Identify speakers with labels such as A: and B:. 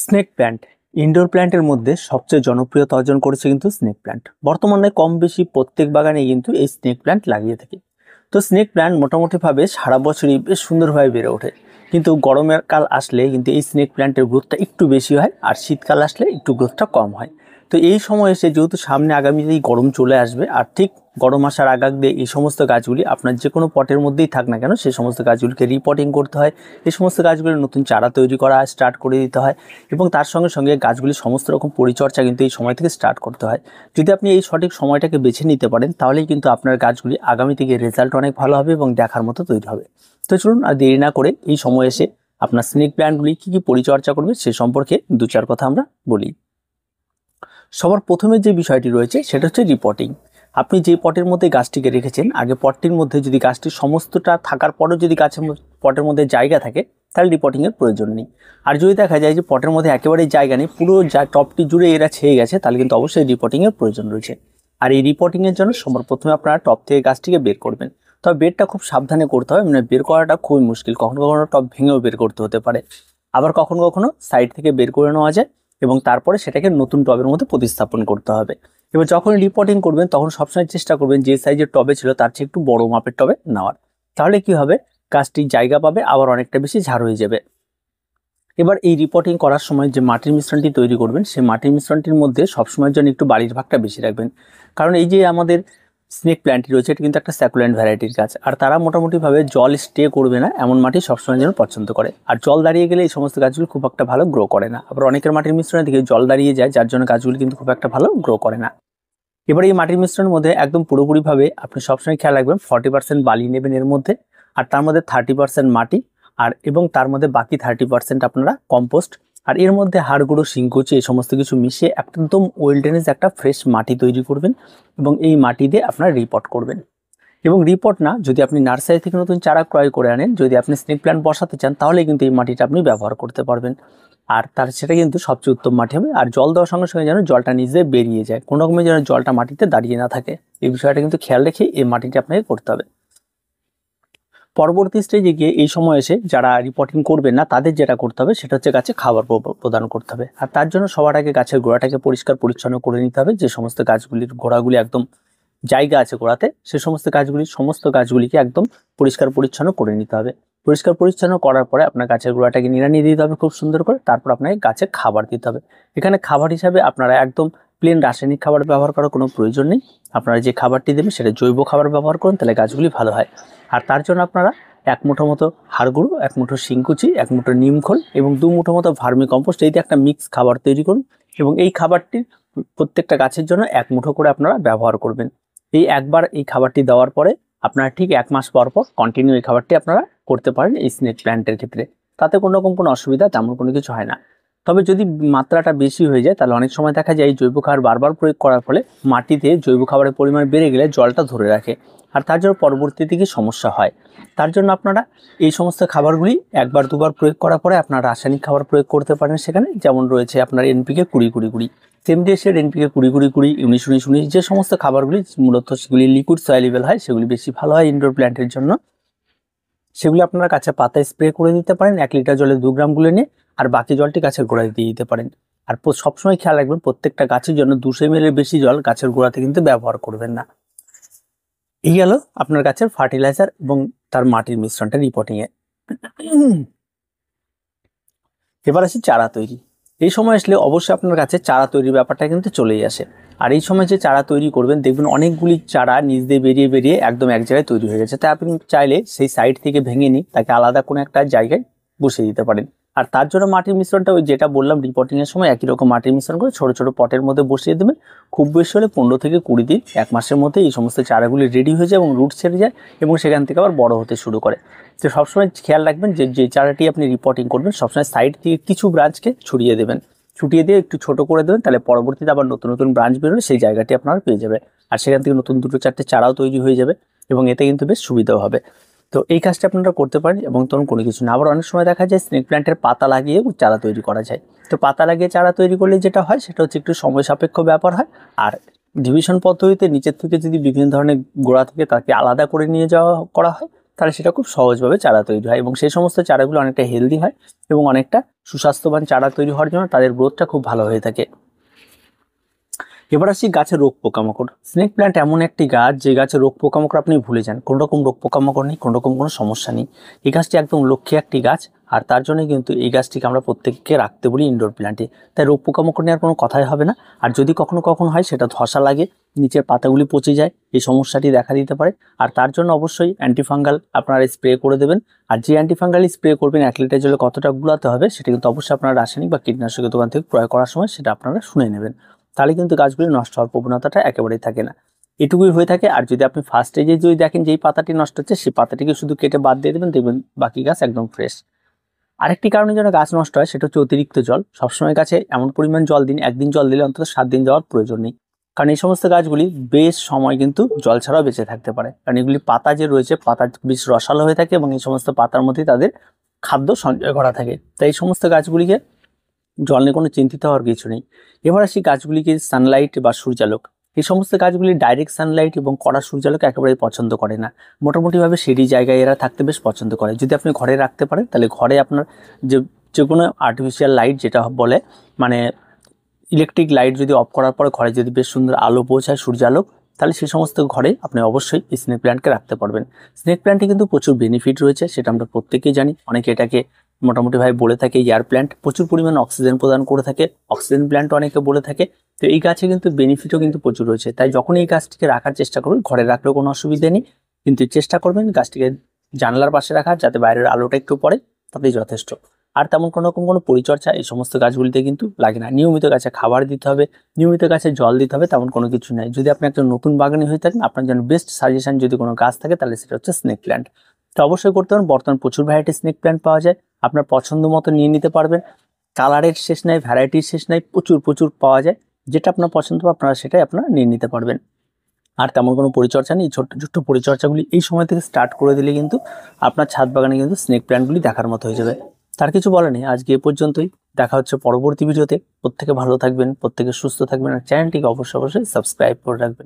A: Snake plant indoor প্ল্যান্টের মধ্যে সবচেয়ে জনপ্রিয়তা অর্জন করেছে কিন্তু স্নেক প্ল্যান্ট। বর্তমানে কম বেশি প্রত্যেক বাগানে কিন্তু এই স্নেক প্ল্যান্ট লাগিয়ে থাকে। তো স্নেক প্ল্যান্ট মোটামুটিভাবে সারা বছরই বেশ সুন্দরভাবে বেড়ে ওঠে, কিন্তু গরমের কাল আসলে কিন্তু এই স্নেক প্ল্যান্টের গ্রোথটা একটু বেশি হয়, আর শীতকাল আসলে একটু গ্রোথটা কম হয়। তো এই সময় এসে যেহেতু সামনে আগামীতেই গরম চলে আসবে, আর ঠিক গরম আসার আগ দিয়ে এই সমস্ত গাছগুলি আপনার যে কোনো পটের মধ্যেই থাক না কেন সেই সমস্ত গাছগুলিকে রিপোর্টিং করতে হয়। এই সমস্ত গাছগুলির নতুন চারা তৈরি করা স্টার্ট করে দিতে হয়, এবং তার সঙ্গে সঙ্গে গাছগুলির সমস্ত রকম পরিচর্যা কিন্তু এই সময় থেকে স্টার্ট করতে হয়। যদি আপনি এই সঠিক সময়টাকে বেছে নিতে পারেন তাহলেই কিন্তু আপনার গাছগুলি আগামী থেকে রেজাল্ট অনেক ভালো হবে এবং দেখার মতো তৈরি হবে। তো চলুন আর দেরি না করে এই সময় এসে আপনার স্নেক প্ল্যান্টগুলি কী কী পরিচর্যা করবে সে সম্পর্কে দু চার কথা আমরা বলি। সবার প্রথমে যে বিষয়টি রয়েছে সেটা হচ্ছে রিপোর্টিং। আপনি যে পটের মধ্যে গাছটিকে রেখেছেন, আগে পটটির মধ্যে যদি গাছটির সমস্তটা থাকার পরেও যদি পটের মধ্যে জায়গা থাকে তাহলে রিপোর্টিংয়ের প্রয়োজন নেই। আর যদি দেখা যায় যে পটের মধ্যে একেবারেই জায়গা নেই, পুরো টপটি জুড়ে এরা ছেয়ে গেছে, তাহলে কিন্তু অবশ্যই রিপোর্টিংয়ের প্রয়োজন রয়েছে। আর এই রিপোর্টিংয়ের জন্য সবার প্রথমে আপনারা টপ থেকে গাছটিকে বের করবেন। তবে বেরটা খুব সাবধানে করতে হবে, মানে বের করাটা খুবই মুশকিল। কখনো কখনো টপ ভেঙেও বের করতে হতে পারে, আবার কখনো কখনো সাইড থেকে বের করে নেওয়া যায় এবং তারপরে সেটাকে নতুন টবের মধ্যে প্রতিস্থাপন করতে হবে। এবার যখন রিপোর্টিং করবেন তখন সবসময় চেষ্টা করবেন যে সাইজের টবে ছিল তার চেয়ে একটু বড় মাপের টবে নেওয়ার। তাহলে কি হবে, গাছটি জায়গা পাবে, আবার অনেকটা বেশি ঝাড় হয়ে যাবে। এবার এই রিপোর্টিং করার সময় যে মাটির মিশ্রণটি তৈরি করবেন সেই মাটির মিশ্রণটির মধ্যে সবসময়ের জন্য একটু বালির ভাগটা বেশি রাখবেন। কারণ এই যে আমাদের স্নেক প্ল্যান্টটি রয়েছে এটা কিন্তু একটা স্যাকুল্যান্ট ভ্যারাইটির গাছ, আর তারা মোটামুটিভাবে জল স্টে করবে না এমন মাটি সবসময় যেন পছন্দ করে। আর জল দাঁড়িয়ে গেলে এই সমস্ত গাছগুলি খুব একটা ভালো গ্রো করে না। আবার অনেকের মাটির মিশ্রণের দিকে জল দাঁড়িয়ে যায়, যার জন্য গাছগুলি কিন্তু খুব একটা ভালো গ্রো করে না। এবার এই মাটির মিশ্রণের মধ্যে একদম পুরোপুরিভাবে আপনি সবসময় খেয়াল রাখবেন 40% বালি নেবেন এর মধ্যে, আর তার মধ্যে 30% মাটি, আর এবং তার মধ্যে বাকি 30% আপনারা কম্পোস্ট, আর এর মধ্যে হাড় গুঁড়ো, শিংকুচি এই সমস্ত কিছু মিশিয়ে একদম ওয়েলডেনেস একটা ফ্রেশ মাটি তৈরি করবেন এবং এই মাটি দিয়ে আপনারা রিপোর্ট করবেন। এবং রিপোর্ট না, যদি আপনি নার্সারি থেকে নতুন চারা ক্রয় করে আনেন, যদি আপনি স্নেক প্ল্যান্ট বসাতে চান তাহলে কিন্তু এই মাটিটা আপনি ব্যবহার করতে পারবেন। আর সেটা কিন্তু সবচেয়ে উত্তম মাটি হবে। আর জল দেওয়ার সঙ্গে সঙ্গে যেন জলটা নিজে বেরিয়ে যায়, কোনো রকমের যেন জলটা মাটিতে দাঁড়িয়ে না থাকে, এই বিষয়টা কিন্তু খেয়াল রেখে এই মাটিটা আপনাকে করতে হবে। পরবর্তী স্টেজে গিয়ে এই সময় এসে যারা রিপোর্টিং করবেন না তাদের যেটা করতে হবে সেটা হচ্ছে গাছে খাবার প্রদান করতে হবে। আর তার জন্য সবার আগে গাছের গোড়াটাকে পরিষ্কার পরিচ্ছন্ন করে নিতে হবে। যে সমস্ত গাছগুলির গোড়াগুলি একদম জায়গা আছে গোড়াতে, সে সমস্ত গাছগুলিকে একদম পরিষ্কার পরিচ্ছন্ন করে নিতে হবে। পরিষ্কার পরিচ্ছন্ন করার পরে আপনার গাছের গোড়াটাকে নিড়ানিয়ে দিতে হবে খুব সুন্দর করে। তারপর আপনাকে গাছে খাবার দিতে হবে। এখানে খাবার হিসাবে আপনারা একদম প্লেন রাসায়নিক খাবার ব্যবহার করার কোনো প্রয়োজন নেই। আপনারা যে খাবারটি দেবেন সেটা জৈব খাবার ব্যবহার করুন, তাহলে গাছগুলি ভালো হয়। আর তার জন্য আপনারা 1 মুঠো মতো হাড় গুঁড়ো, 1 মুঠো শিংকুচি, 1 মুঠো নিমখোল এবং 2 মুঠো মতো ভার্মি কম্পোস্ট, এই দিয়ে একটা মিক্স খাবার তৈরি করুন এবং এই খাবারটি প্রত্যেকটা গাছের জন্য 1 মুঠো করে আপনারা ব্যবহার করবেন। এই একবার এই খাবারটি দেওয়ার পরে আপনারা ঠিক 1 মাস পর পর কন্টিনিউ এই খাবারটি আপনারা করতে পারেন এই স্নেক প্ল্যান্টের ক্ষেত্রে। তাতে কোনো রকম কোনো অসুবিধা তেমন কোনো কিছু হয় না। তবে যদি মাত্রাটা বেশি হয়ে যায় তাহলে অনেক সময় দেখা যায় এই জৈব খাবার বারবার প্রয়োগ করার ফলে মাটিতে জৈব খাবারের পরিমাণ বেড়ে গেলে জলটা ধরে রাখে, আর তার জন্য পরবর্তীতে কি সমস্যা হয়। তার জন্য আপনারা এই সমস্ত খাবারগুলি 1 বার 2 বার প্রয়োগ করার পরে আপনারা রাসায়নিক খাবার প্রয়োগ করতে পারেন। সেখানে যেমন রয়েছে আপনার NPK 20-20-20, সেমডিএসের NPK 20-20-20, 19-19-19, যে সমস্ত খাবারগুলি মূলত সেগুলি লিকুইড সয়েলেবল হয়, সেগুলি বেশি ভালো হয় ইনডোর প্ল্যান্টের জন্য। সেগুলি আপনারা গাছের পাতায় স্প্রে করে দিতে পারেন 1 লিটার জলে 2 গ্রাম গুলে নিয়ে, আর বাকি জলটি গাছের গোড়ায় দিয়ে দিতে পারেন। আর সবসময় খেয়াল রাখবেন প্রত্যেকটা গাছের জন্য 200 ml এর বেশি জল গাছের গোড়াতে কিন্তু ব্যবহার করবেন না। এই গেল আপনার গাছের ফার্টিলাইজার এবং তার মাটির মিশ্রণটা রিপোর্টিংয়ে। এবার আসি চারা তৈরি। এই সময় আসলে অবশ্যই আপনার কাছে চারা তৈরির ব্যাপারটা কিন্তু চলেই আসে। আর এই সময় যে চারা তৈরি করবেন দেখবেন অনেকগুলি চারা নিচ দিয়ে বেরিয়ে বেরিয়ে একদম এক জায়গায় তৈরি হয়ে গেছে। তাই আপনি চাইলে সেই সাইড থেকে ভেঙে নিয়ে তাকে আলাদা কোনো একটা জায়গায় বসিয়ে দিতে পারেন। আর তার জন্য মাটির মিশ্রণটা ওই যেটা বললাম রিপোর্টিংয়ের সময় একই রকম মাটির মিশ্রণ করে ছোটো ছোটো পটের মধ্যে বসিয়ে দেবেন। খুব বেশি হলে 15 থেকে 20 দিন, 1 মাসের মধ্যে এই সমস্ত চারাগুলি রেডি হয়ে যায় এবং রুট ছেড়ে যায় এবং সেখান থেকে আবার বড় হতে শুরু করে। তো সবসময় খেয়াল রাখবেন যে চারাটি আপনি রিপোর্টিং করবেন সবসময় সাইড থেকে কিছু ব্রাঞ্চকে ছড়িয়ে দেবেন, ছুটিয়ে দিয়ে একটু ছোট করে দেবেন, তাহলে পরবর্তীতে আবার নতুন নতুন ব্রাঞ্চ বেরোলে সেই জায়গাটি আপনারা পেয়ে যাবে। আর সেখান থেকে নতুন 2-4টে চারাও তৈরি হয়ে যাবে এবং এতে কিন্তু বেশ সুবিধাও হবে। তো এই কাজটা আপনারা করতে পারেন এবং তখন কোনো কিছু না। আবার অনেক সময় দেখা যায় স্নেক প্ল্যান্টের পাতা লাগিয়ে চারা তৈরি করা যায়। তো পাতা লাগিয়ে চারা তৈরি করলে যেটা হয় সেটা হচ্ছে একটু সময় সাপেক্ষ ব্যাপার হয়। আর ডিভিশন পদ্ধতিতে নিচের থেকে যদি বিভিন্ন ধরনের গোড়া থেকে তাকে আলাদা করে নিয়ে যাওয়া করা হয় তাহলে সেটা খুব সহজভাবে চারা তৈরি হয় এবং সেই সমস্ত চারাগুলো অনেকটা হেলদি হয় এবং অনেকটা সুস্বাস্থ্যবান চারা তৈরি হওয়ার জন্য তাদের গ্রোথটা খুব ভালো হয়ে থাকে। এবার আসি গাছের রোগ পোকামাকড়। স্নেক প্ল্যান্ট এমন একটি গাছ যে গাছের রোগ পোকামাকড় আপনি ভুলে যান, কোনো রকম রোগ পোকামাকড় নেই, কোনো রকম কোনো সমস্যা নেই। এই গাছটি একদম লক্ষ্মী একটি গাছ, আর তার জন্য কিন্তু এই গাছটিকে আমরা প্রত্যেককে রাখতে বলি ইনডোর প্ল্যান্টে। তাই রোগ পোকামাকড় নেওয়ার কোনো কথাই হবে না। আর যদি কখনো হয় সেটা ধসা লাগে, নিচের পাতাগুলি পচে যায়, এই সমস্যাটি দেখা দিতে পারে। আর তার জন্য অবশ্যই অ্যান্টিফাঙ্গাল আপনারা স্প্রে করে দেবেন। আর যে অ্যান্টিফাঙ্গাল স্প্রে করবেন 1 লিটার জলে কতটা গুলাতে হবে সেটা কিন্তু অবশ্যই আপনারা রাসায়নিক বা কীটনাশকের দোকান থেকে ক্রয় করার সময় সেটা আপনারা শুনে নেবেন। তাহলে কিন্তু গাছগুলি নষ্ট হওয়ার প্রবণতাটা একেবারেই থাকে না, এটুকুই হয়ে থাকে। আর যদি আপনি ফার্স্ট স্টেজে যদি দেখেন যেই পাতাটি নষ্ট হচ্ছে সেই পাতাটিকে শুধু কেটে বাদ দিয়ে দেবেন, দেখবেন বাকি গাছ একদম ফ্রেশ। আরেকটি কারণে যেন গাছ নষ্ট হয় সেটা হচ্ছে অতিরিক্ত জল। সবসময় গাছে এমন পরিমাণ জল দিন, একদিন জল দিলে অন্তত 7 দিন যাওয়ার প্রয়োজন নেই, কারণ এই সমস্ত গাছগুলি বেশ সময় কিন্তু জল ছাড়াও বেঁচে থাকতে পারে, কারণ এগুলি পাতা যে রয়েছে পাতা বেশ রসালো হয়ে থাকে এবং এই সমস্ত পাতার মধ্যে তাদের খাদ্য সঞ্চয় করা থাকে। তাই এই সমস্ত গাছগুলিকে জল নিয়ে কোনো চিন্তিত হওয়ার কিছু নেই। এবার আসি গাছগুলিকে সানলাইট বা সূর্যালোক। এই সমস্ত গাছগুলি ডাইরেক্ট সানলাইট এবং কড়া সূর্যালোক একেবারেই পছন্দ করে না। মোটামুটিভাবে সেরি জায়গায় এরা থাকতে বেশ পছন্দ করে। যদি আপনি ঘরে রাখতে পারেন তাহলে ঘরে আপনার যে কোনো আর্টিফিশিয়াল লাইট যেটা বলে, মানে ইলেকট্রিক লাইট যদি অফ করার পরে ঘরে যদি বেশ সুন্দর আলো পৌঁছায় সূর্যালোক, তাহলে সেই সমস্ত ঘরে আপনি অবশ্যই স্নেক প্ল্যান্টকে রাখতে পারবেন। স্নেক প্ল্যান্টে কিন্তু প্রচুর বেনিফিট রয়েছে, সেটা আমরা প্রত্যেকেই জানি। অনেকে এটাকে মোটামুটিভাবে বলে থাকে এয়ার প্ল্যান্ট, প্রচুর পরিমাণে অক্সিজেন প্রদান করে থাকে, অক্সিজেন প্ল্যান্ট অনেকে বলে থাকে। তো এই গাছে কিন্তু বেনিফিটও কিন্তু প্রচুর রয়েছে। তাই যখন এই গাছটিকে রাখার চেষ্টা করবেন, ঘরে রাখলেও কোনো অসুবিধা নেই, কিন্তু চেষ্টা করবেন গাছটিকে জানলার পাশে রাখার, যাতে বাইরের আলোটা একটু পড়ে, তাতেই যথেষ্ট। আর তেমন কোনো পরিচর্যা এই সমস্ত গাছগুলিতে কিন্তু লাগে না। নিয়মিত গাছে খাবার দিতে হবে, নিয়মিত গাছে জল দিতে হবে, তেমন কোনো কিছু নাই। যদি আপনি একজন নতুন বাগানি হয়ে থাকেন, আপনার জন্য বেস্ট সাজেশন যদি কোনো গাছ থাকে তাহলে সেটা হচ্ছে স্নেক প্ল্যান্ট। তো অবশ্যই করতে পারেন। বর্তমান প্রচুর ভ্যারাইটি স্নেক প্ল্যান্ট পাওয়া যায়, আপনার পছন্দ মতো নিয়ে নিতে পারবেন। কালারের শেষ নাই, ভ্যারাইটির শেষ নাই, প্রচুর পাওয়া যায়। যেটা আপনার পছন্দ হবে আপনারা সেটাই আপনারা নিয়ে নিতে পারবেন। আর তেমন কোনো পরিচর্যা নেই, ছোট্ট পরিচর্যাগুলি এই সময় থেকে স্টার্ট করে দিলে কিন্তু আপনার ছাদ বাগানে কিন্তু স্নেক প্ল্যান্টগুলি দেখার মতো হয়ে যাবে। তার কিছু বলা নেই, আজকে এ পর্যন্তই। দেখা হচ্ছে পরবর্তী ভিডিওতে। প্রত্যেকে ভালো থাকবেন, প্রত্যেকে সুস্থ থাকবেন, আর চ্যানেলটিকে অবশ্যই সাবস্ক্রাইব করে রাখবেন।